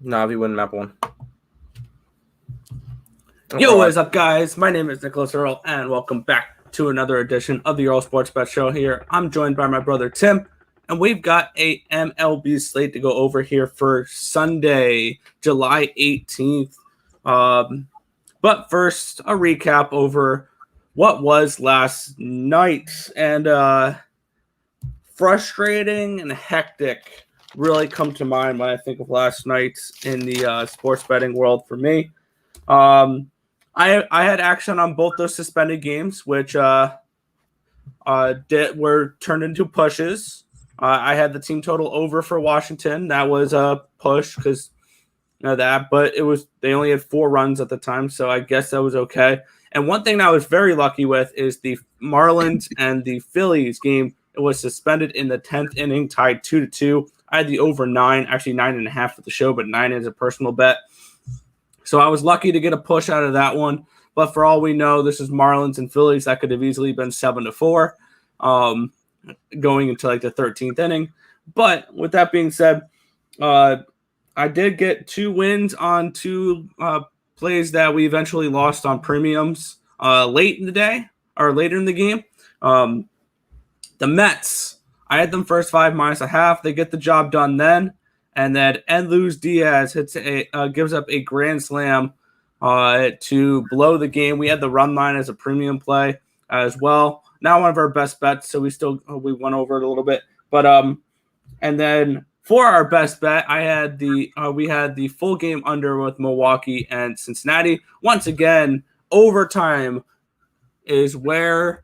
Navi win map 1. Yo, what is up, guys? My name is Nicholas Earle, and welcome back to another edition of the Earle Sports Bet Show here. I'm joined by my brother Tim, and we've got a MLB slate to go over here for Sunday, July 18th. But first, a recap over what was last night, and frustrating and hectic really come to mind when I think of last night in the sports betting world for me. I had action on both those suspended games, which were turned into pushes. I had the team total over for Washington. That was a push because but they only had 4 runs at the time, so I guess that was okay. And one thing that I was very lucky with is the Marlins and the Phillies game. It was suspended in the 10th inning, tied 2-2. I had the over 9, actually 9.5 for the show, but 9 is a personal bet. So I was lucky to get a push out of that one. But for all we know, this is Marlins and Phillies. That could have easily been 7-4 going into like the 13th inning. But with that being said, I did get 2 wins on 2 plays that we eventually lost on premiums late in the day or later in the game. The Mets, I had them first 5 minus a half. They get the job done then. And then Edluz Diaz gives up a grand slam to blow the game. We had the run line as a premium play as well. Not one of our best bets, so we went over it a little bit. But and then for our best bet, we had the full game under with Milwaukee and Cincinnati. Once again, overtime is where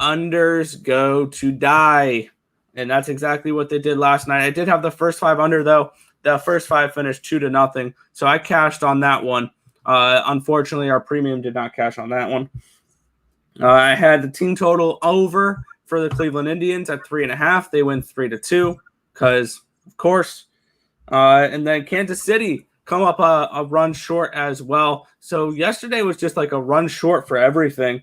unders go to die. And that's exactly what they did last night. I did have the first 5 under, though. The first 5 finished 2-0. So I cashed on that one. Unfortunately, our premium did not cash on that one. I had the team total over for the Cleveland Indians at 3.5. They win 3-2 because, of course. And then Kansas City come up a run short as well. So yesterday was just like a run short for everything.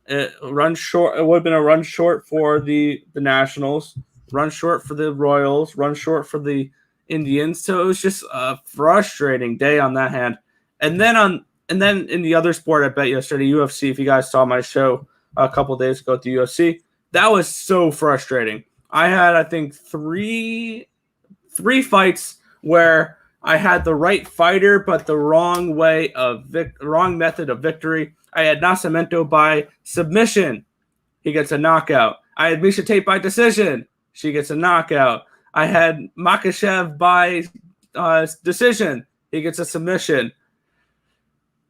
It would have been a run short for the Nationals, run short for the Royals, run short for the Indians. So it was just a frustrating day on that hand. And then in the other sport I bet yesterday, UFC, if you guys saw my show a couple days ago at the UFC, that was so frustrating. I had, I think, three fights where I had the right fighter, but the wrong method of victory. I had Nascimento by submission. He gets a knockout. I had Miesha Tate by decision. She gets a knockout. I had Makhachev by decision. He gets a submission.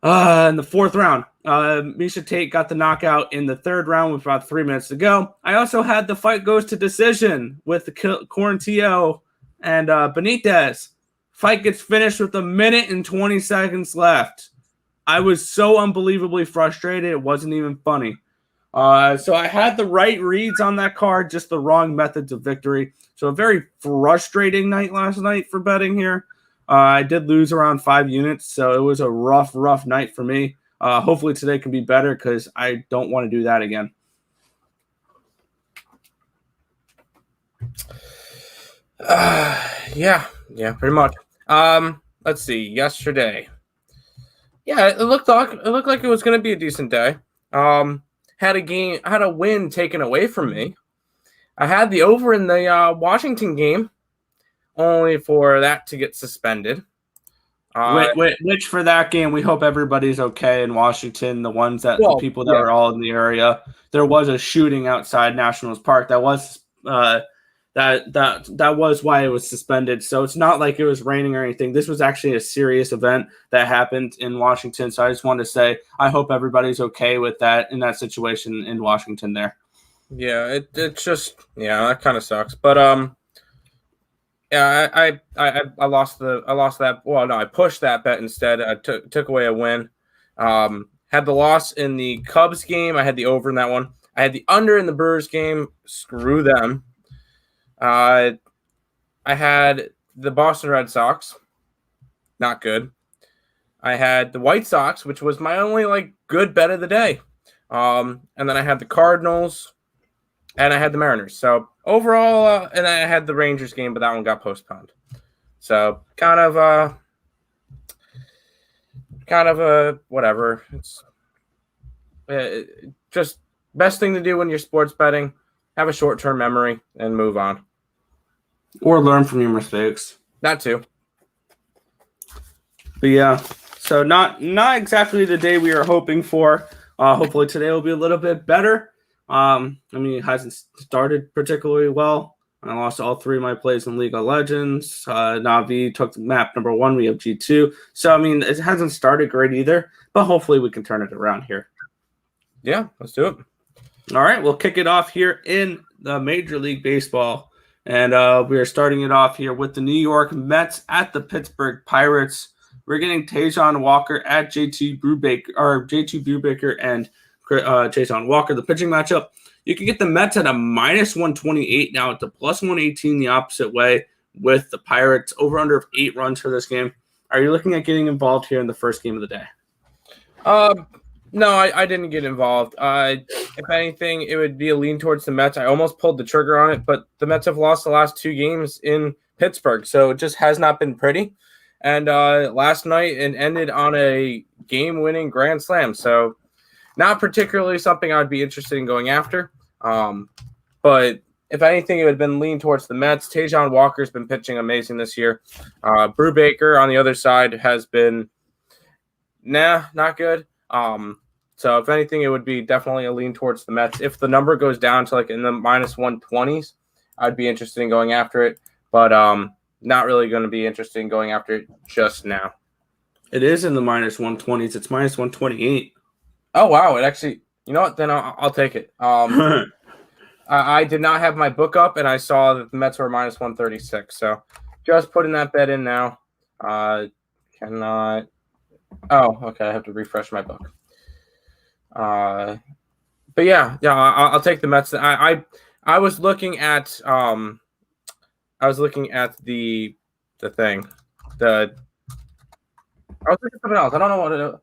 In the 4th round, Miesha Tate got the knockout in the 3rd round with about 3 minutes to go. I also had the fight goes to decision with the Quarantillo and Benitez. Fight gets finished with 1 minute and 20 seconds left. I was so unbelievably frustrated. It wasn't even funny. So I had the right reads on that card, just the wrong methods of victory. So a very frustrating night last night for betting here. I did lose around 5 units, so it was a rough night for me. Hopefully today can be better because I don't want to do that again. Yeah, pretty much. Let's see. Yesterday. Yeah, it looked like it was going to be a decent day. Had a win taken away from me. I had the over in the Washington game, only for that to get suspended. Which for that game, we hope everybody's okay in Washington. The people that were all in the area. There was a shooting outside Nationals Park. That was that was why it was suspended. So it's not like it was raining or anything. This was actually a serious event that happened in Washington. So I just wanted to say I hope everybody's okay with that in that situation in Washington there. Yeah, it's just that kind of sucks. But I lost that. Well, no, I pushed that bet instead. I took away a win. Had the loss in the Cubs game. I had the over in that one. I had the under in the Brewers game. Screw them. I had the Boston Red Sox. Not good. I had the White Sox, which was my only good bet of the day. And then I had the Cardinals, and I had the Mariners. So overall, and I had the Rangers game, but that one got postponed. So kind of whatever. It's just best thing to do when you're sports betting. Have a short-term memory and move on. Or learn from your mistakes. That too. But yeah, so not exactly the day we were hoping for. Hopefully today will be a little bit better. It hasn't started particularly well. I lost all 3 of my plays in League of Legends. Navi took map number 1. We have G2. So, it hasn't started great either. But hopefully we can turn it around here. Yeah, let's do it. All right, we'll kick it off here in the Major League Baseball. And we are starting it off here with the New York Mets at the Pittsburgh Pirates. We're getting Tajon Walker at J2 Brubaker and Tajon Walker, the pitching matchup. You can get the Mets at a -128 now at the +118 the opposite way with the Pirates. Over under of 8 runs for this game. Are you looking at getting involved here in the first game of the day? No, I didn't get involved. If anything, it would be a lean towards the Mets. I almost pulled the trigger on it, but the Mets have lost the last 2 games in Pittsburgh, so it just has not been pretty. And last night it ended on a game-winning grand slam, so not particularly something I'd be interested in going after. But if anything, it would have been lean towards the Mets. Tajon Walker's been pitching amazing this year. Brubaker on the other side has been, not good. So if anything, it would be definitely a lean towards the Mets. If the number goes down to like in the -120s, I'd be interested in going after it. But not really going to be interested in going after it just now. It is in the -120s. It's -128. Oh, wow. It actually, you know what? Then I'll take it. I did not have my book up, and I saw that the Mets were -136. So just putting that bet in now. Cannot. Oh, okay. I have to refresh my book. But yeah. I'll take the Mets. I was looking at the thing. I was looking at something else. I don't know what it is.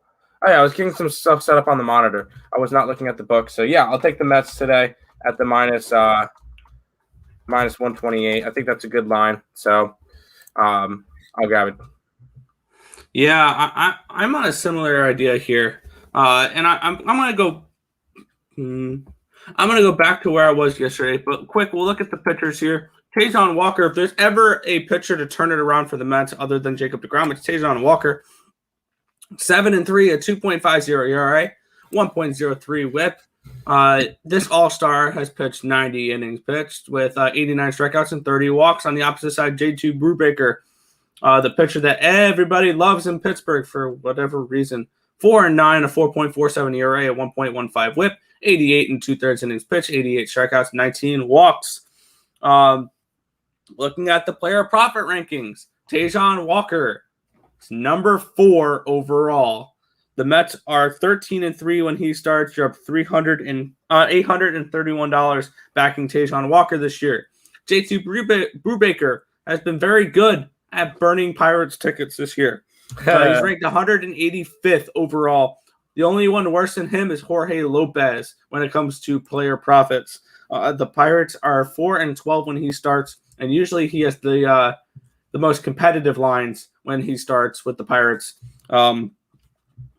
Oh, yeah, I was getting some stuff set up on the monitor. I was not looking at the book. So, yeah, I'll take the Mets today at the -128. I think that's a good line. So, I'll grab it. Yeah, I'm on a similar idea here. And I'm going to go I'm going to go back to where I was yesterday. But quick, we'll look at the pitchers here. Tajon Walker, if there's ever a pitcher to turn it around for the Mets other than Jacob deGrom, it's Tajon Walker. 7-3, a 2.50 ERA, 1.03 WHIP. This All-Star has pitched 90 innings pitched with 89 strikeouts and 30 walks. On the opposite side, J2 Brubaker, the pitcher that everybody loves in Pittsburgh for whatever reason. 4-9, a 4.47 ERA, a 1.15 WHIP, 88 and 2/3 innings pitched, 88 strikeouts, 19 walks. Looking at the player profit rankings, Tajon Walker is number 4 overall. The Mets are 13-3 when he starts. You're up $831 backing Tajon Walker this year. J2 Brubaker has been very good at burning Pirates tickets this year. He's ranked 185th overall. The only one worse than him is Jorge Lopez when it comes to player profits. The Pirates are 4-12 when he starts, and usually he has the most competitive lines when he starts with the Pirates.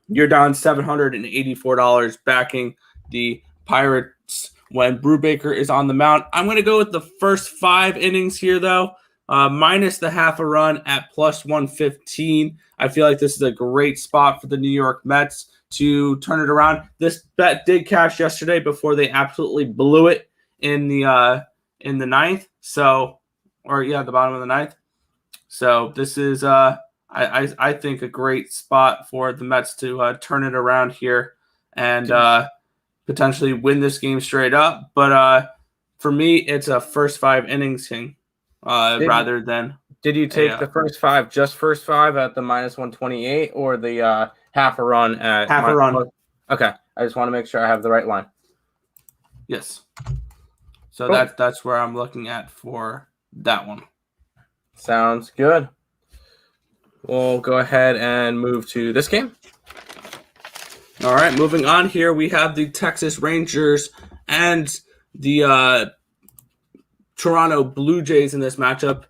You're down $784 backing the Pirates when Brubaker is on the mound. I'm going to go with the first 5 innings here, though, minus the half a run at +115. I feel like this is a great spot for the New York Mets to turn it around. This bet did cash yesterday before they absolutely blew it in the ninth. So, the bottom of the ninth. So this is I think a great spot for the Mets to turn it around here and potentially win this game straight up. But for me, it's a first 5 innings thing rather than. Did you take the first 5, just first 5 at the -128, or the half a run at half a run? Okay, I just want to make sure I have the right line. Yes. So cool. That's where I'm looking at for that one. Sounds good. We'll go ahead and move to this game. All right, moving on here, we have the Texas Rangers and the Toronto Blue Jays in this matchup.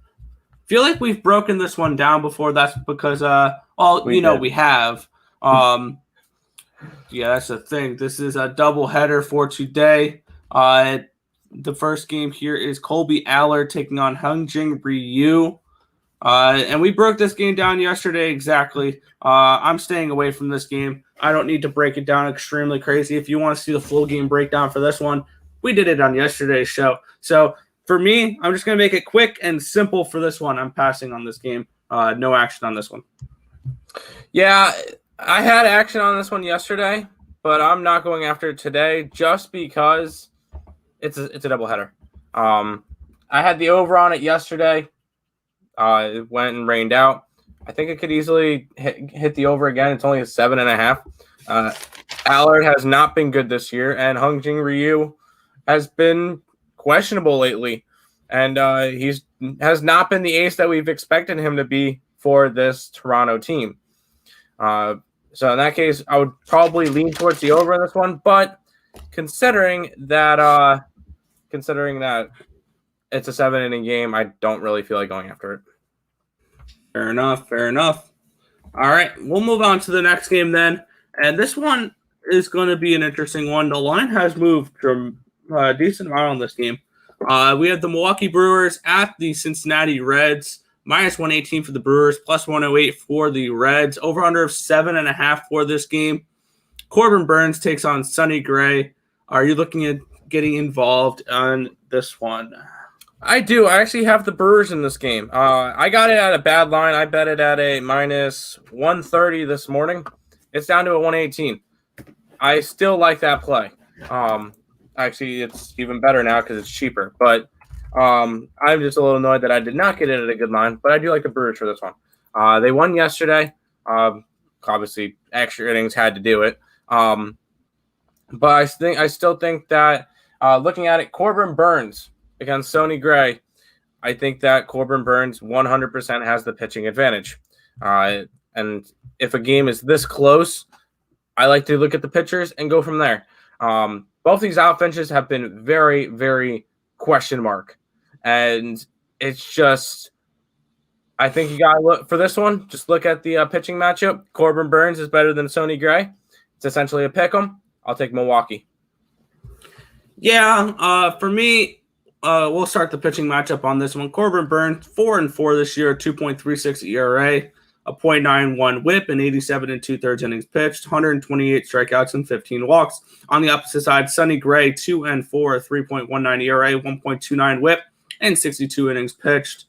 feel like we've broken this one down before. That's because, we have. Yeah, that's the thing. This is a doubleheader for today. The first game here is Colby Allard taking on Hyunjin Ryu. And we broke this game down yesterday exactly. I'm staying away from this game. I don't need to break it down extremely crazy. If you want to see the full game breakdown for this one, we did it on yesterday's show. So for me, I'm just going to make it quick and simple for this one. I'm passing on this game. No action on this one. Yeah, I had action on this one yesterday, but I'm not going after it today just because it's a doubleheader. I had the over on it yesterday. It went and rained out. I think it could easily hit the over again. It's only a 7.5. Allard has not been good this year, and Hyunjin Ryu has been questionable lately, and has not been the ace that we've expected him to be for this Toronto team. So in that case, I would probably lean towards the over in this one, but considering that it's a 7-inning game, I don't really feel like going after it. Fair enough. All right, we'll move on to the next game then. And this one is going to be an interesting one. The line has moved from a decent amount on this game. We have the Milwaukee Brewers at the Cincinnati Reds. -118 for the Brewers, +108 for the Reds. Over-under of 7.5 for this game. Corbin Burnes takes on Sonny Gray. Are you looking at getting involved on this one? I do. I actually have the Brewers in this game. I got it at a bad line. I bet it at a -130 this morning. It's down to a 118. I still like that play. Actually, it's even better now because it's cheaper. But I'm just a little annoyed that I did not get it at a good line. But I do like the Brewers for this one. They won yesterday. Obviously, extra innings had to do it. But I still think that looking at it, Corbin Burnes against Sonny Gray, I think that Corbin Burnes 100% has the pitching advantage. And if a game is this close, I like to look at the pitchers and go from there. Both these offenses have been very, very question mark. And it's just, I think you got to look for this one. Just look at the pitching matchup. Corbin Burnes is better than Sonny Gray. It's essentially a pick 'em. I'll take Milwaukee. Yeah, for me, we'll start the pitching matchup on this one. Corbin Burnes, 4-4 this year, 2.36 ERA, a .91 WHIP, and 87 2/3 innings pitched, 128 strikeouts and 15 walks. On the opposite side, Sonny Gray, 2-4, 3.19 ERA, 1.29 WHIP, and 62 innings pitched,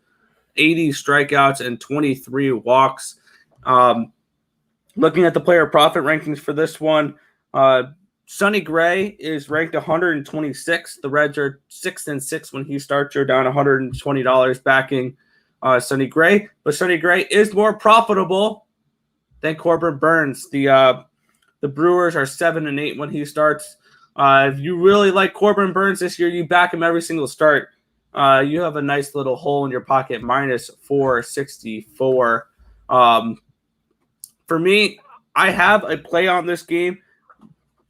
80 strikeouts and 23 walks. Looking at the player profit rankings for this one, Sonny Gray is ranked 126. The Reds are 6-6 when he starts. You're down $120 backing Sonny Gray, but Sonny Gray is more profitable than Corbin Burnes. The Brewers are 7-8 when he starts. If you really like Corbin Burnes this year, you back him every single start. You have a nice little hole in your pocket, -464. For me, I have a play on this game.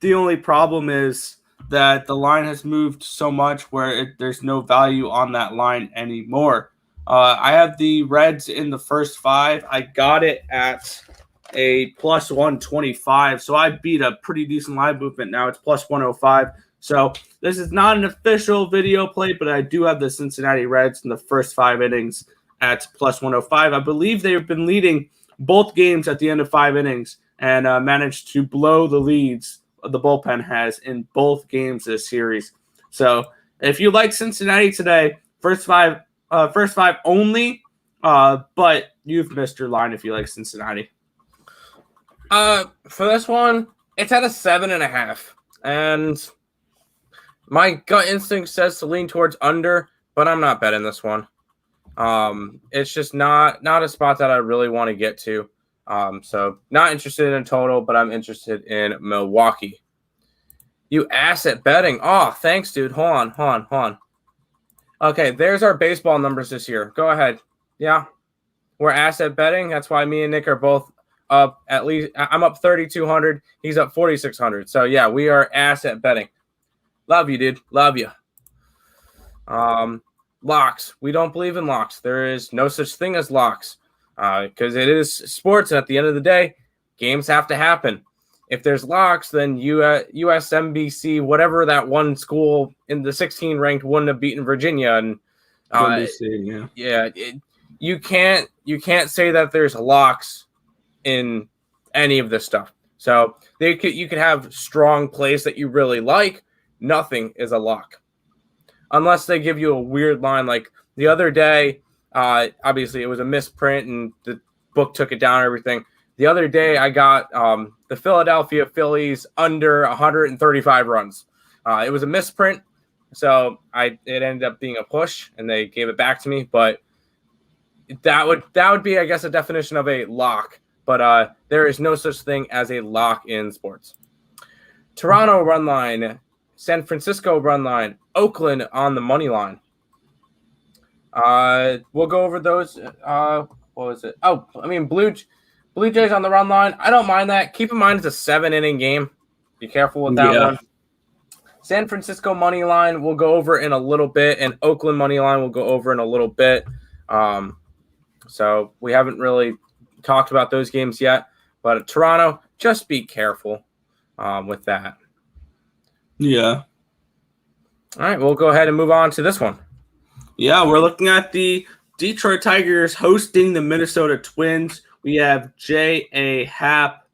The only problem is that the line has moved so much where there's no value on that line anymore. I have the Reds in the first 5. I got it at a +125, so I beat a pretty decent line movement. Now it's +105. So this is not an official video play, but I do have the Cincinnati Reds in the first 5 innings at +105. I believe they have been leading both games at the end of 5 innings and managed to blow the leads the bullpen has in both games this series. So if you like Cincinnati today, first five only, but you've missed your line if you like Cincinnati. For this one, it's at a 7.5, and my gut instinct says to lean towards under, but I'm not betting this one. It's just not a spot that I really want to get to. So not interested in total, but I'm interested in Milwaukee. You asset betting. Oh, thanks, dude. Hold on. Okay, there's our baseball numbers this year. Go ahead. Yeah, we're asset betting. That's why me and Nick are both up at least. I'm up 3,200. He's up 4,600. So yeah, we are asset betting. Love you, dude. Love you. locks. We don't believe in locks. There is no such thing as locks because it is sports. And at the end of the day, games have to happen. If there's locks, then USMBC, whatever that one school in the 16 ranked wouldn't have beaten Virginia. And you can't say that there's locks in any of this stuff. So you could have strong plays that you really like. Nothing is a lock unless they give you a weird line. Like the other day, obviously it was a misprint and the book took it down and everything. The other day I got the Philadelphia Phillies under 135 runs. It was a misprint, so it ended up being a push and they gave it back to me. But that would be, I guess, a definition of a lock. But there is no such thing as a lock in sports. Toronto run line, San Francisco run line, Oakland on the money line. We'll go over those. What was it? Oh, I mean, Blue Jays on the run line. I don't mind that. Keep in mind it's a 7-inning game. Be careful with that one. San Francisco money line we'll go over in a little bit, and Oakland money line we'll go over in a little bit. So we haven't really talked about those games yet, but Toronto, just be careful with that. Yeah. All right, we'll go ahead and move on to this one. Yeah, we're looking at the Detroit Tigers hosting the Minnesota Twins. We have J.A. Happ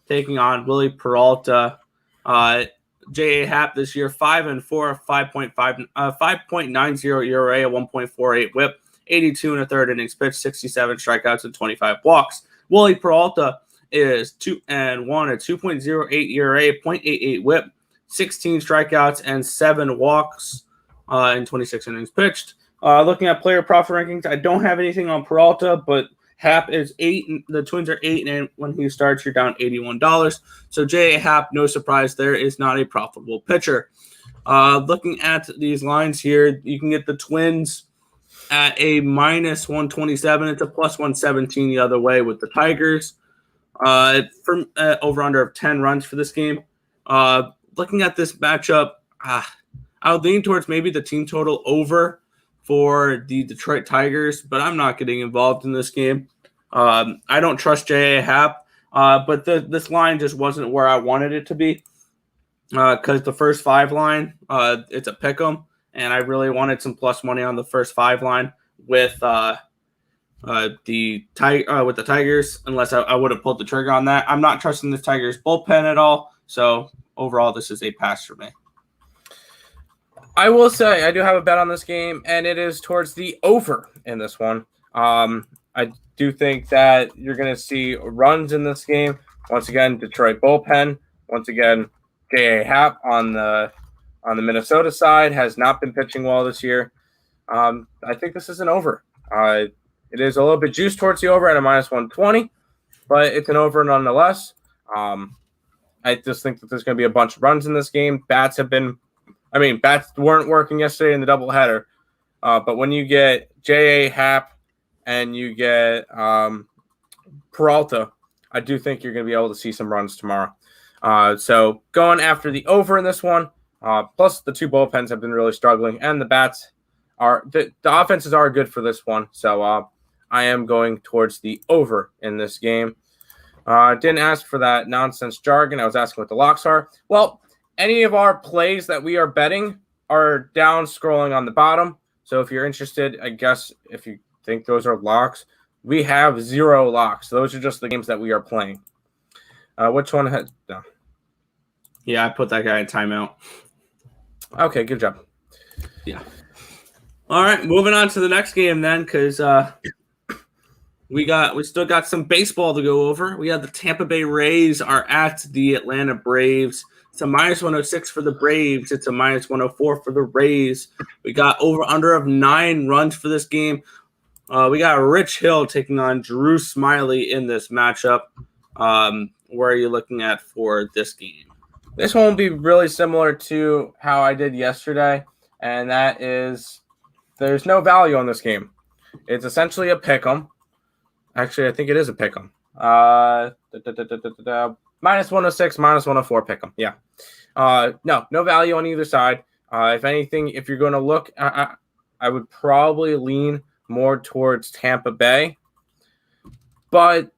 taking on Willie Peralta. J.A. Happ this year, 5-4, 5.90 ERA, a 1.48 WHIP, 82 and a third innings pitched, 67 strikeouts, and 25 walks. Willie Peralta is 2-1, a 2.08 ERA, 0.88 WHIP, 16 strikeouts, and 7 walks in 26 innings pitched. Looking at player profit rankings, I don't have anything on Peralta, but Happ is 8. The Twins are 8, and when he starts, you're down $81. So J.A. Happ, no surprise there, is not a profitable pitcher. Looking at these lines here, you can get the Twins at a minus 127. It's a plus 117 the other way with the Tigers. From over-under of 10 runs for this game. Looking at this matchup, I would lean towards maybe the team total over for the Detroit Tigers, but I'm not getting involved in this game. I don't trust J.A. Happ, but this line just wasn't where I wanted it to be because the first 5 line, it's a pick'em, and I really wanted some plus money on the first 5 line with the Tigers, unless I would have pulled the trigger on that. I'm not trusting the Tigers bullpen at all, so overall this is a pass for me. I will say I do have a bet on this game, and it is towards the over in this one. I do think that you're going to see runs in this game. Once again, Detroit bullpen. Once again, J.A. Happ on the Minnesota side has not been pitching well this year. I think this is an over. It is a little bit juiced towards the over at a minus 120, but it's an over nonetheless. I just think that there's going to be a bunch of runs in this game. Bats weren't working yesterday in the doubleheader. But when you get J.A. Happ and you get Peralta, I do think you're going to be able to see some runs tomorrow. So going after the over in this one, plus the 2 bullpens have been really struggling, and the bats the offenses are good for this one. So I am going towards the over in this game. Didn't ask for that nonsense jargon. I was asking what the locks are. Well, any of our plays that we are betting are down scrolling on the bottom. So if you're interested, I guess if you think those are locks, we have 0 locks. Those are just the games that we are playing. Which one has no? Yeah, I put that guy in timeout. Okay, good job. Yeah. All right, moving on to the next game then, because we still got some baseball to go over. We have the Tampa Bay Rays are at the Atlanta Braves. It's a minus 106 for the Braves. It's a minus 104 for the Rays. We got over-under of 9 runs for this game. We got Rich Hill taking on Drew Smiley in this matchup. Where are you looking at for this game? This one will be really similar to how I did yesterday, and that is there's no value on this game. It's essentially a pick'em. Actually, I think it is a pick'em. Minus 106, minus 104 pick'em. Yeah. No value on either side. If anything, if you're going to look, I I would probably lean more towards Tampa Bay, but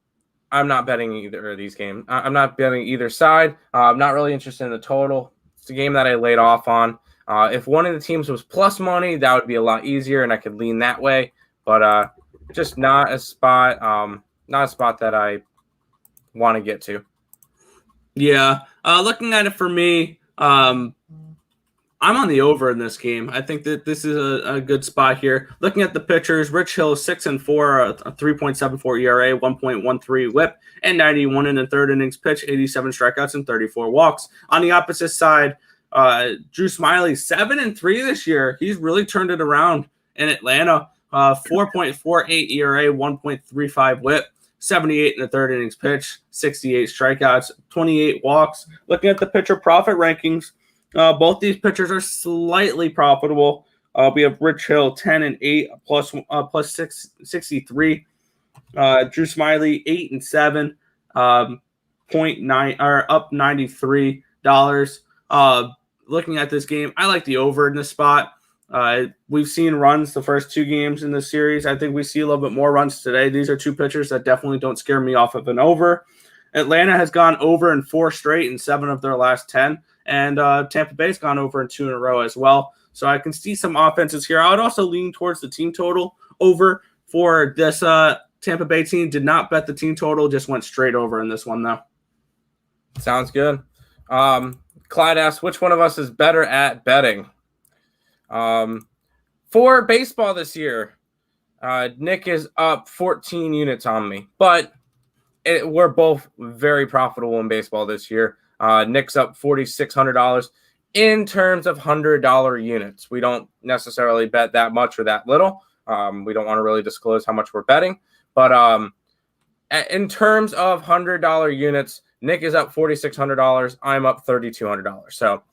I'm not betting either of these games. I'm not betting either side. I'm not really interested in the total. It's a game that I laid off on. If one of the teams was plus money, that would be a lot easier, and I could lean that way. But just not a spot that I want to get to. Yeah. Looking at it for me, I'm on the over in this game. I think that this is a good spot here. Looking at the pitchers, Rich Hill 6-4, a 3.74 ERA, 1.13 WHIP, and 91 in the third innings pitch, 87 strikeouts and 34 walks. On the opposite side, Drew Smyly 7-3 this year. He's really turned it around in Atlanta. 4.48 ERA, 1.35 WHIP. 78 in the third innings pitch, 68 strikeouts, 28 walks. Looking at the pitcher profit rankings, both these pitchers are slightly profitable. We have Rich Hill 10-8 plus 63. Drew Smyly 8-7, 0.9 or up $93. Looking at this game, I like the over in this spot. We've seen runs the first two games in this series. I think we see a little bit more runs today. These are two pitchers that definitely don't scare me off of an over. Atlanta has gone over in 4 straight in 7 of their last 10. And Tampa Bay's gone over in 2 in a row as well. So I can see some offenses here. I would also lean towards the team total over for this Tampa Bay team. Did not bet the team total, just went straight over in this one, though. Sounds good. Clyde asks, which one of us is better at betting? For baseball this year, Nick is up 14 units on me, but we're both very profitable in baseball this year. Nick's up $4,600 in terms of $100 units. We don't necessarily bet that much or that little. We don't want to really disclose how much we're betting, but in terms of $100 units, Nick is up $4,600. I'm up $3,200. So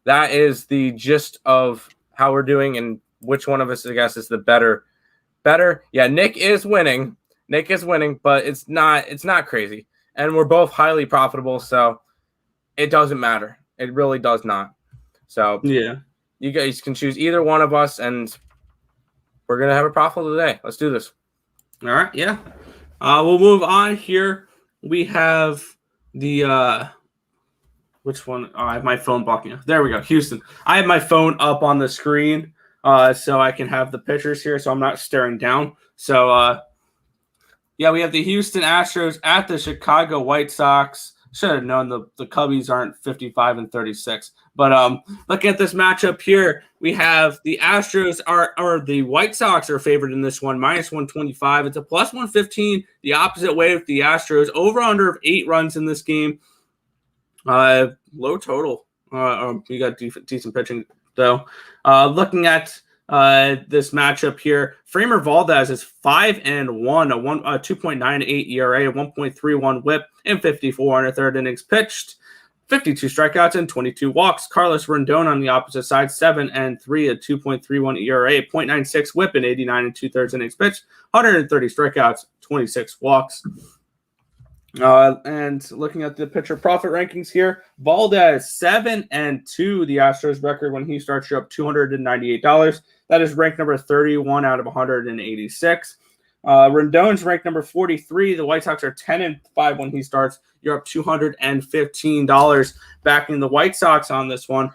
that is the gist of how we're doing and which one of us, I guess, is the better. Yeah, Nick is winning, but it's not crazy. And we're both highly profitable, so it doesn't matter. It really does not. So yeah, you guys can choose either one of us, and we're going to have a profitable day. Let's do this. All right, yeah. We'll move on here. We have the which one? Oh, I have my phone blocking it. There we go. Houston. I have my phone up on the screen so I can have the pictures here so I'm not staring down. So, yeah, we have the Houston Astros at the Chicago White Sox. Should have known the Cubbies aren't 55-36. But looking at this matchup here, we have the Astros or the White Sox are favored in this one, -125. It's a +115 the opposite way with the Astros. Over-under of 8 runs in this game. Low total. You got decent pitching, though. Looking at this matchup here, Framber Valdez is 5-1, a 2.98 ERA, 1.31 WHIP, and 54 in the third innings pitched, 52 strikeouts and 22 walks. Carlos Rendon on the opposite side, 7-3, a 2.31 ERA, 0.96 WHIP, and 89 and 2/3 innings pitched, 130 strikeouts, 26 walks. And looking at the pitcher profit rankings here, Valdez 7-2, the Astros record when he starts, you're up $298. That is ranked number 31 out of 186. Rendon's ranked number 43. The White Sox are 10-5 when he starts. You're up $215 backing the White Sox on this one.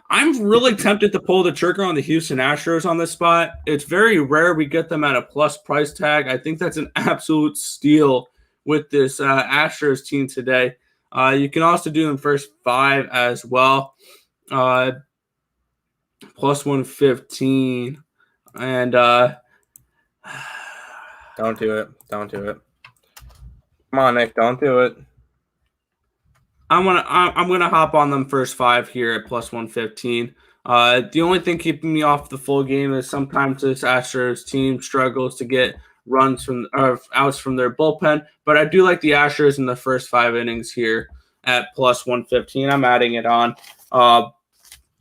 I'm really tempted to pull the trigger on the Houston Astros on this spot. It's very rare we get them at a plus price tag. I think that's an absolute steal with this Astros team today. You can also do them first 5 as well. +115. And don't do it. Come on, Nick, don't do it. I'm gonna hop on them first 5 here at +115. The only thing keeping me off the full game is sometimes this Astros team struggles to get runs from or outs from their bullpen. But I do like the Astros in the first 5 innings here at +115. I'm adding it on.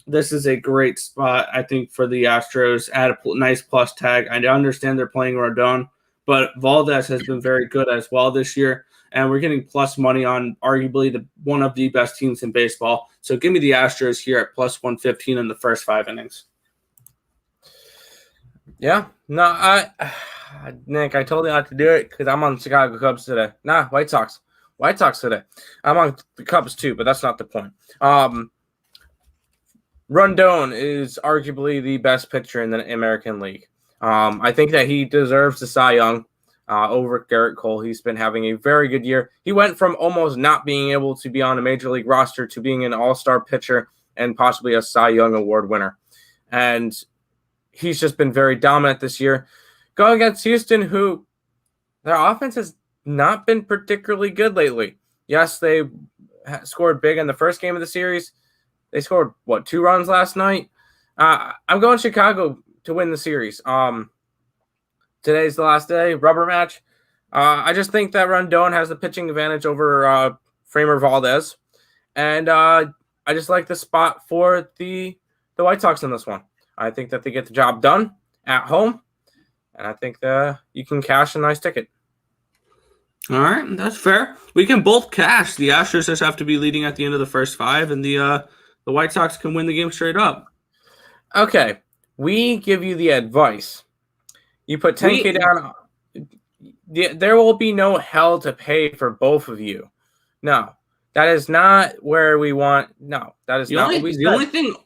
This is a great spot, I think, for the Astros at a nice plus tag. I understand they're playing Rodon, but Valdez has been very good as well this year. and we're getting plus money on arguably one of the best teams in baseball. So give me the Astros here at plus 115 in the first 5 innings. Yeah, no, Nick, I told you not to do it because I'm on Chicago Cubs today. Nah, White Sox today. I'm on the Cubs too, but that's not the point. Rondon is arguably the best pitcher in the American League. I think that he deserves the Cy Young over Garrett Cole. He's been having a very good year. He went from almost not being able to be on a major league roster to being an all-star pitcher and possibly a Cy Young Award winner. And he's just been very dominant this year. Going against Houston, who their offense has not been particularly good lately. Yes, they scored big in the first game of the series. They scored, 2 runs last night? I'm going Chicago to win the series. Today's the last day, rubber match. I just think that Rondon has the pitching advantage over Framer Valdez. And I just like the spot for the White Sox in this one. I think that they get the job done at home. And I think that you can cash a nice ticket. All right, that's fair. We can both cash. The Astros just have to be leading at the end of the first 5, and the White Sox can win the game straight up. Okay, we give you the advice. You put $10K down. There will be no hell to pay for both of you. No, that is not where we want. No, that is not what we said.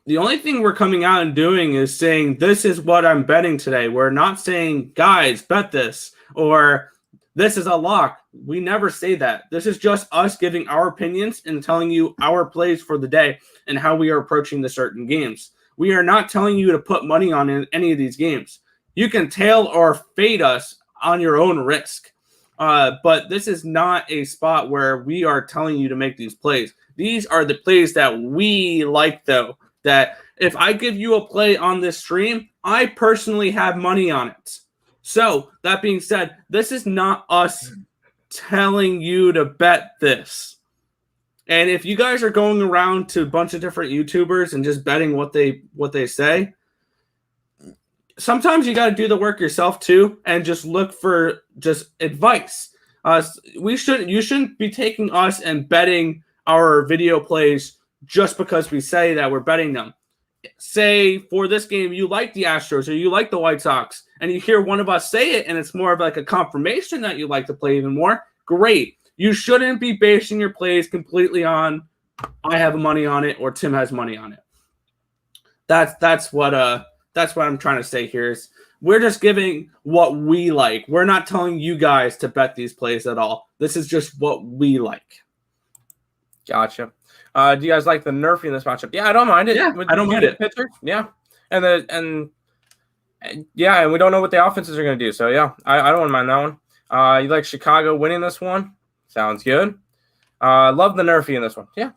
The only thing we're coming out and doing is saying, this is what I'm betting today. We're not saying, guys, bet this, or this is a lock. We never say that. This is just us giving our opinions and telling you our plays for the day and how we are approaching the certain games. We are not telling you to put money on any of these games. You can tail or fade us on your own risk. But this is not a spot where we are telling you to make these plays. These are the plays that we like, though, that if I give you a play on this stream, I personally have money on it. So that being said, this is not us telling you to bet this. And if you guys are going around to a bunch of different YouTubers and just betting what they say, sometimes you got to do the work yourself too and just look for just advice. You shouldn't be taking us and betting our video plays just because we say that we're betting them. Say for this game you like the Astros or you like the White Sox, and you hear one of us say it and it's more of like a confirmation that you like to play even more, great. You shouldn't be basing your plays completely on I have money on it or Tim has money on it. That's what I'm trying to say here is we're just giving what we like. We're not telling you guys to bet these plays at all. This is just what we like. Gotcha. Do you guys like the nerfing in this matchup? Yeah, I don't mind it. Yeah, I don't mind it. Pitcher. Yeah. And we don't know what the offenses are going to do. So, yeah, I don't mind that one. You like Chicago winning this one? Sounds good. Love the nerfy in this one. Yeah,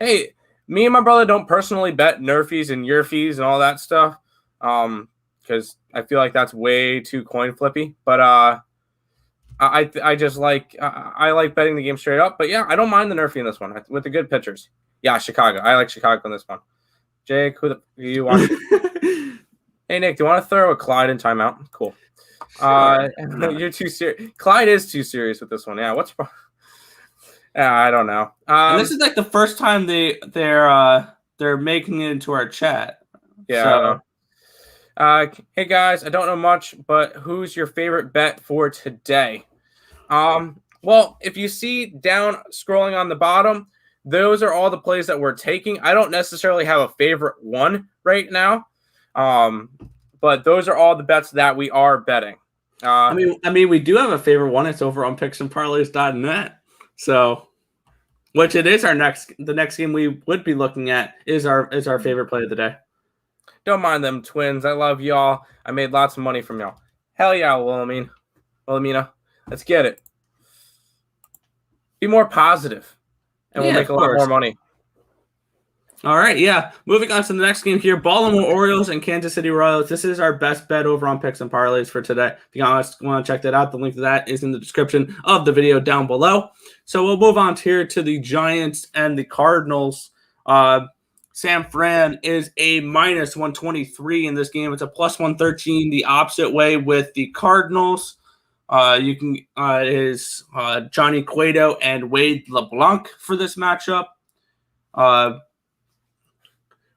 hey, me and my brother don't personally bet nerfies and your fees and all that stuff because I feel like that's way too coin flippy. But I just like I like betting the game straight up. But, yeah, I don't mind the nerfy in this one with the good pitchers. Yeah, Chicago. I like Chicago in this one. Jake, who you want? Hey, Nick, do you want to throw a Clyde in timeout? Cool. You're too serious. Clyde is too serious with this one. Yeah, what's wrong? I don't know. And this is like the first time they're making it into our chat. Yeah. So. Hey guys, I don't know much, but who's your favorite bet for today? Well, if you see down scrolling on the bottom, those are all the plays that we're taking. I don't necessarily have a favorite one right now. But those are all the bets that we are betting. I mean, we do have a favorite one. It's over on picksandparleys.net. So, which it is the next game we would be looking at is our favorite play of the day. Don't mind them Twins. I love y'all. I made lots of money from y'all. Hell yeah, Wilhelmina. Let's get it. Be more positive, and we'll make a lot more money. All right, yeah. Moving on to the next game here, Baltimore Orioles and Kansas City Royals. This is our best bet over on Picks and Parleys for today. If you guys want to check that out, the link to that is in the description of the video down below. So we'll move on here to the Giants and the Cardinals. San Fran is a minus 123 in this game. It's a plus 113 the opposite way with the Cardinals. You can is Johnny Cueto and Wade LeBlanc for this matchup.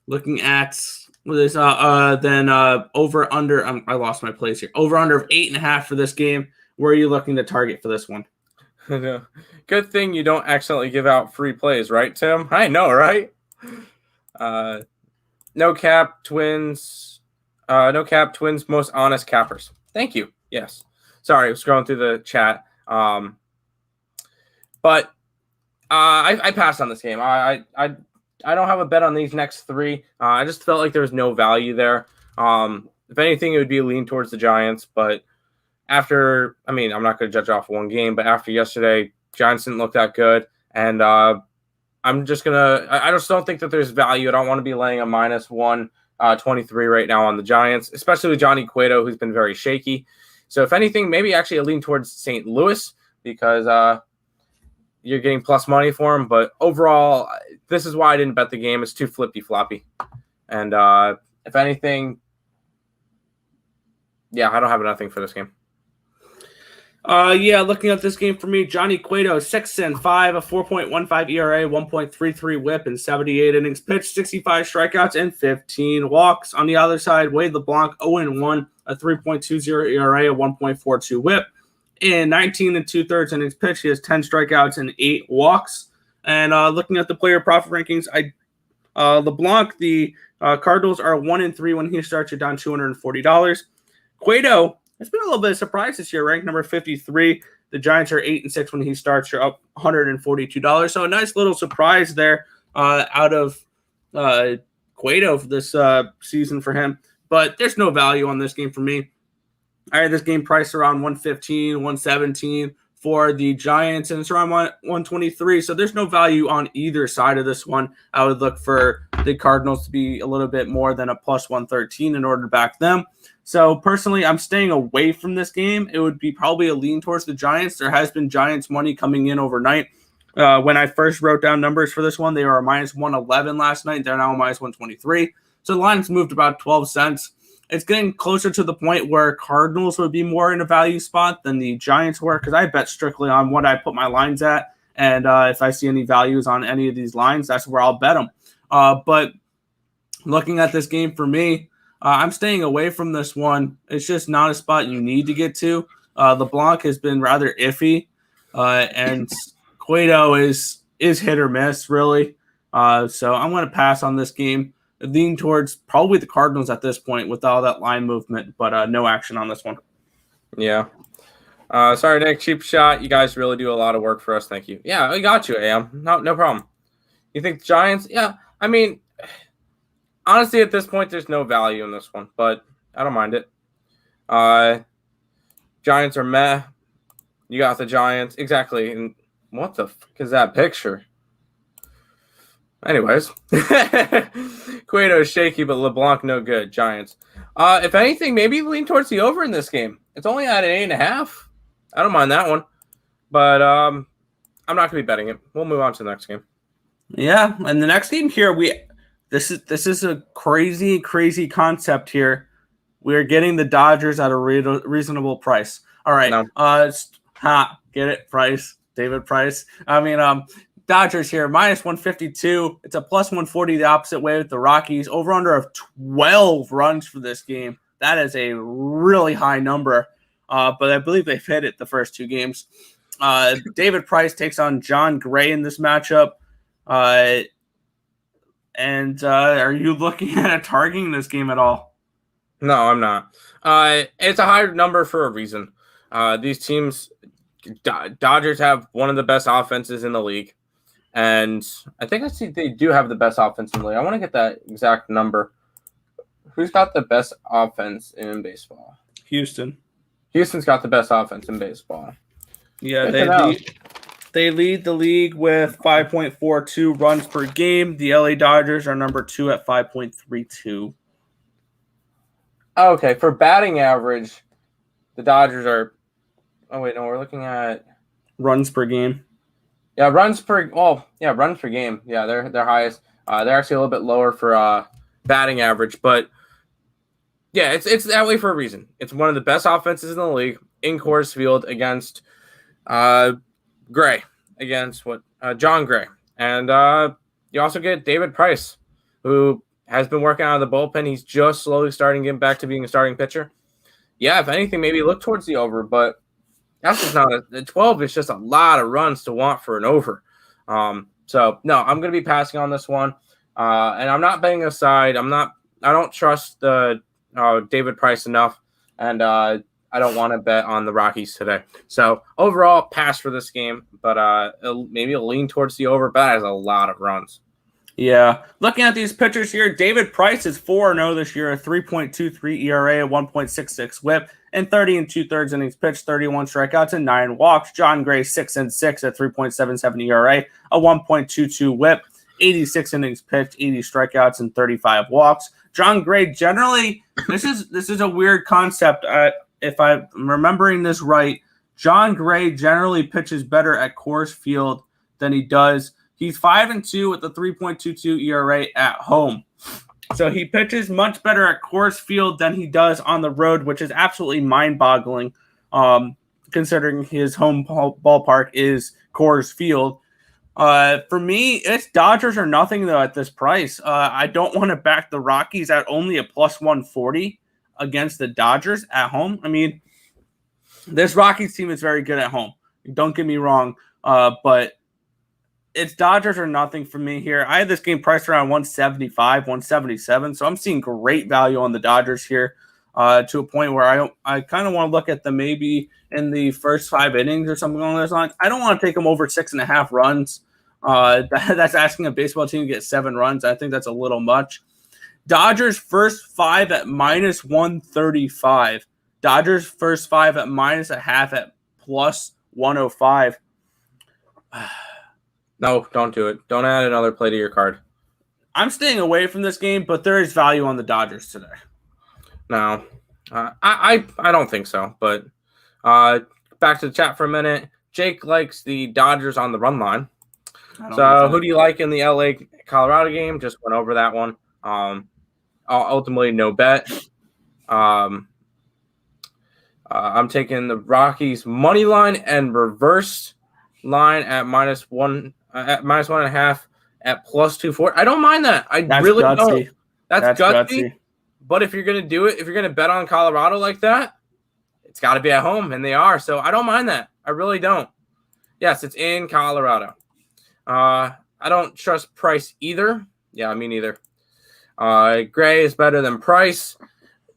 Looking at this, then over under. I lost my place here. Over under of 8.5 for this game. Where are you looking to target for this one? Good thing you don't accidentally give out free plays, right, Tim? I know, right? No cap twins. No cap twins. Most honest cappers. Thank you. Yes. Sorry, I was scrolling through the chat. But I passed on this game. I don't have a bet on these next three. I just felt like there was no value there. If anything, it would be a lean towards the Giants. But I'm not going to judge off one game, but after yesterday, Giants didn't look that good. And I just don't think that there's value. I don't want to be laying a minus 123 right now on the Giants, especially with Johnny Cueto, who's been very shaky. So if anything, maybe actually a lean towards St. Louis because you're getting plus money for him. But overall, this is why I didn't bet the game. It's too flippy-floppy. And if anything, I don't have nothing for this game. Looking at this game for me, Johnny Cueto, 6-5, a 4.15 ERA, 1.33 WHIP, and 78 innings pitched, 65 strikeouts, and 15 walks. On the other side, Wade LeBlanc, 0-1, a 3.20 ERA, a 1.42 WHIP, and 19 2/3 innings pitched. He has 10 strikeouts and 8 walks. And looking at the player profit rankings, LeBlanc, the Cardinals are 1-3 when he starts. You're down $240. Cueto, it's been a little bit of surprise this year, ranked number 53. The Giants are 8-6 when he starts. You're up $142. So a nice little surprise there out of Cueto for this season for him. But there's no value on this game for me. I had this game priced around 115, 117 for the Giants, and it's around 123. So there's no value on either side of this one. I would look for the Cardinals to be a little bit more than a plus 113 in order to back them. So personally, I'm staying away from this game. It would be probably a lean towards the Giants. There has been Giants money coming in overnight. When I first wrote down numbers for this one, they were a minus 111 last night. They're now a minus 123. So the line's moved about 12 cents. It's getting closer to the point where Cardinals would be more in a value spot than the Giants were, because I bet strictly on what I put my lines at. And if I see any values on any of these lines, that's where I'll bet them. But looking at this game for me, I'm staying away from this one. It's just not a spot you need to get to. LeBlanc has been rather iffy, and Cueto is hit or miss, really. So I'm going to pass on this game. Lean towards probably the Cardinals at this point with all that line movement, but no action on this one. Yeah. Sorry, Nick. Cheap shot. You guys really do a lot of work for us. Thank you. Yeah, I got you, Am. No problem. You think the Giants? Yeah. I mean, honestly, at this point, there's no value in this one, but I don't mind it. Giants are meh. You got the Giants. Exactly. And what the fuck is that picture? Anyways. Cueto is shaky, but LeBlanc no good. Giants. If anything, maybe lean towards the over in this game. It's only at an 8.5. I don't mind that one. But I'm not going to be betting it. We'll move on to the next game. Yeah, and the next game here, this is a crazy concept here. We're getting the Dodgers at a reasonable price. All right. No. Get it? Price. David Price. Dodgers here, minus 152. It's a plus 140 the opposite way with the Rockies. Over under of 12 runs for this game. That is a really high number. But I believe they've hit it the first two games. David Price takes on John Gray in this matchup. And are you looking at targeting this game at all? No, I'm not. It's a higher number for a reason. These teams, Dodgers have one of the best offenses in the league. And I think they do have the best offense in the league. I want to get that exact number. Who's got the best offense in baseball? Houston. Houston's got the best offense in baseball. Yeah, they lead the league with 5.42 runs per game. The LA Dodgers are number 2 at 5.32. Okay, for batting average, the Dodgers are. Oh wait, no, we're looking at runs per game. Yeah, runs per game. Yeah, they're highest. They're actually a little bit lower for batting average, but Yeah, it's that way for a reason. It's one of the best offenses in the league in Coors Field against Gray, against John Gray. And you also get David Price, who has been working out of the bullpen. He's just slowly starting to get back to being a starting pitcher. Yeah, if anything, maybe look towards the over, but that's just not a 12 is just a lot of runs to want for an over. So no, I'm going to be passing on this one. And I'm not betting aside. I don't trust David Price enough. And I don't want to bet on the Rockies today. So overall, pass for this game, but maybe a lean towards the over, but has a lot of runs. Yeah. Looking at these pitchers here, David Price is 4-0 this year, a 3.23 ERA, a 1.66 whip, and 30 2/3 innings pitched, 31 strikeouts, and 9 walks. John Gray, 6-6, a 3.77 ERA, a 1.22 whip, 86 innings pitched, 80 strikeouts, and 35 walks. John Gray generally, this is a weird concept. If I'm remembering this right, John Gray generally pitches better at Coors Field than he does. He's 5-2 with a 3.22 ERA at home. So he pitches much better at Coors Field than he does on the road, which is absolutely mind-boggling, considering his home ballpark is Coors Field. For me, it's Dodgers or nothing, though, at this price. I don't want to back the Rockies at only a plus 140 against the Dodgers at home. I mean, this Rockies team is very good at home. Don't get me wrong, but it's Dodgers or nothing for me here. I had this game priced around 175, 177, so I'm seeing great value on the Dodgers here to a point where I kind of want to look at them maybe in the first 5 innings or something along those lines. I don't want to take them over 6.5 runs. That's asking a baseball team to get 7 runs. I think that's a little much. Dodgers first 5 at minus 135. Dodgers first 5 at minus a half at plus 105. No, don't do it. Don't add another play to your card. I'm staying away from this game, but there is value on the Dodgers today. No, I don't think so. But back to the chat for a minute. Jake likes the Dodgers on the run line. So who do you like in the LA-Colorado game? Just went over that one. Ultimately, no bet. I'm taking the Rockies money line and reverse line at minus 1.5 at plus 240. I don't mind that. That's really gutsy. Don't. That's gutsy. But if you're gonna do it, if you're gonna bet on Colorado like that, it's got to be at home, and they are. So I don't mind that. I really don't. Yes, it's in Colorado. I don't trust Price either. Yeah, me neither. Gray is better than Price.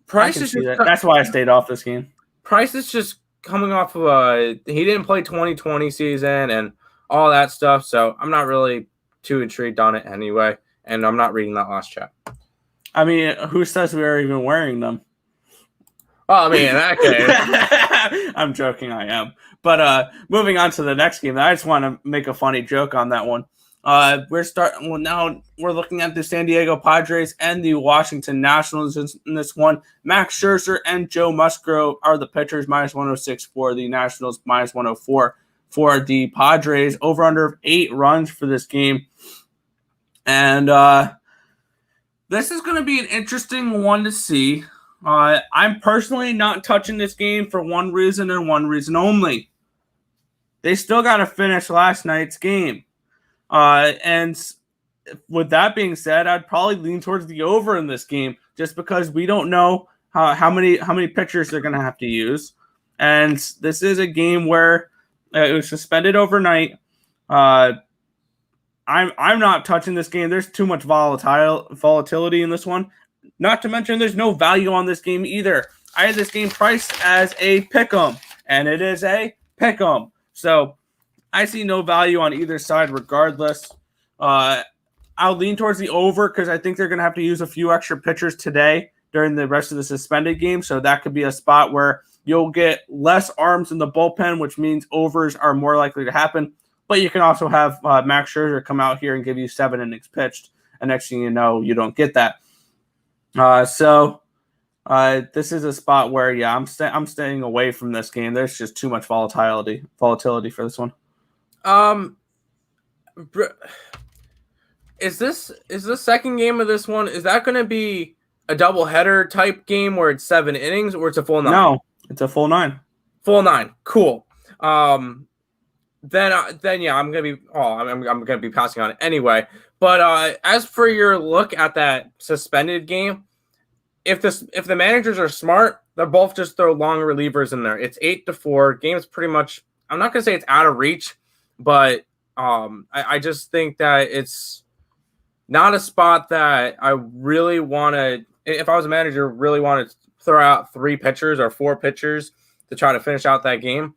Price is just, that's why I stayed off this game. Price is just coming off of he didn't play 2020 season and all that stuff, so I'm not really too intrigued on it anyway, and I'm not reading that last chat. I mean, who says we were even wearing them? Well, I mean, in that case. I'm joking, I am. But moving on to the next game, I just want to make a funny joke on that one. Now we're looking at the San Diego Padres and the Washington Nationals in this one. Max Scherzer and Joe Musgrove are the pitchers, minus 106 for the Nationals, minus 104 for the Padres. Over under 8 runs for this game. And this is going to be an interesting one to see. I'm personally not touching this game for one reason and one reason only. They still got to finish last night's game. And with that being said, I'd probably lean towards the over in this game just because we don't know how many pitchers they're going to have to use. And this is a game where it was suspended overnight. I'm not touching this game. There's too much volatility in this one. Not to mention there's no value on this game either. I had this game priced as a pick'em, and it is a pick'em. So I see no value on either side regardless. I'll lean towards the over because I think they're going to have to use a few extra pitchers today during the rest of the suspended game. So that could be a spot where you'll get less arms in the bullpen, which means overs are more likely to happen. But you can also have Max Scherzer come out here and give you 7 innings pitched. And next thing you know, you don't get that. So this is a spot where, yeah, I'm staying away from this game. There's just too much volatility for this one. Is the second game of this one, is that going to be a doubleheader type game where it's 7 innings, or it's a full 9? No, it's a full 9. Full 9. Cool. Then yeah, I'm gonna be passing on it anyway. But as for your look at that suspended game, if the managers are smart, they'll both just throw long relievers in there. It's 8-4. Game's pretty much. I'm not gonna say it's out of reach, but I just think that it's not a spot that I really want to. If I was a manager, really want to throw out 3 pitchers or 4 pitchers to try to finish out that game.